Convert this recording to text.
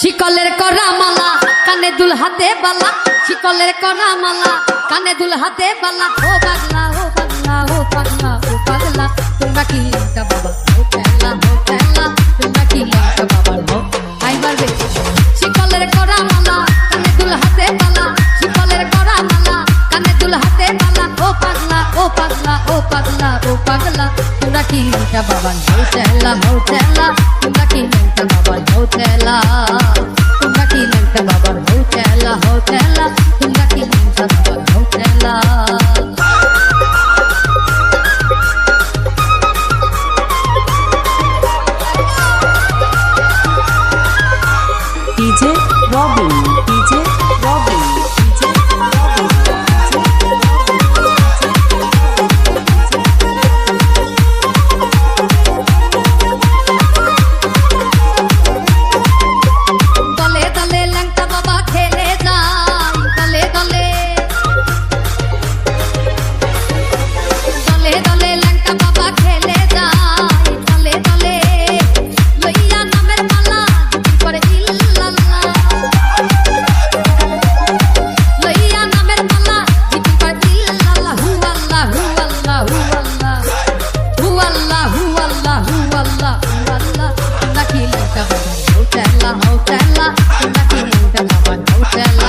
শিকলের করা মালা কানে দুল হাতে বালা, শিকলের করা মালা কানে দুল হাতে বালা। ও পাগলা ও পাগলা ও পাগলা ও পাগলা, তোমরা কি লেঙ্কা বাবা ও খেলা তোমরা কি লেঙ্কা বাবার হো আইবার বেশি। শিকলের করা মালা কানে দুল হাতে বালা, শিকলের করা মালা কানে দুল হাতে বালা। ও পাগলা ও পাগলা ও পাগলা ও পাগলা, তোমরা কি লেঙ্কা বাবার হো খেলা তোমরা কি লেঙ্কা বাবার হো খেলা। তোমরা কি লেঙ্কা বাবার হো খেলা তোমরা কি লেঙ্কা বাবার হো খেলা। DJ Robin, DJ Robin, DJ Robin. দলে দলে ল্যাংটা বাবা খেলে যায়, দলে দলে দলে দলে ল্যাংটা বাবা খেলে যায়, দলে দলে লইয়া নামের মালা জিকির করে ইল্লাল্লাহ, লইয়া নামের মালা জিকির করে ইল্লাল্লাহ। হু আল্লাহ হু আল্লাহ হু আল্লাহ হু আল্লাহ হু আল্লাহ হু আল্লাহ হু আল্লাহ, তোমরা কি ল্যাংটা বাবা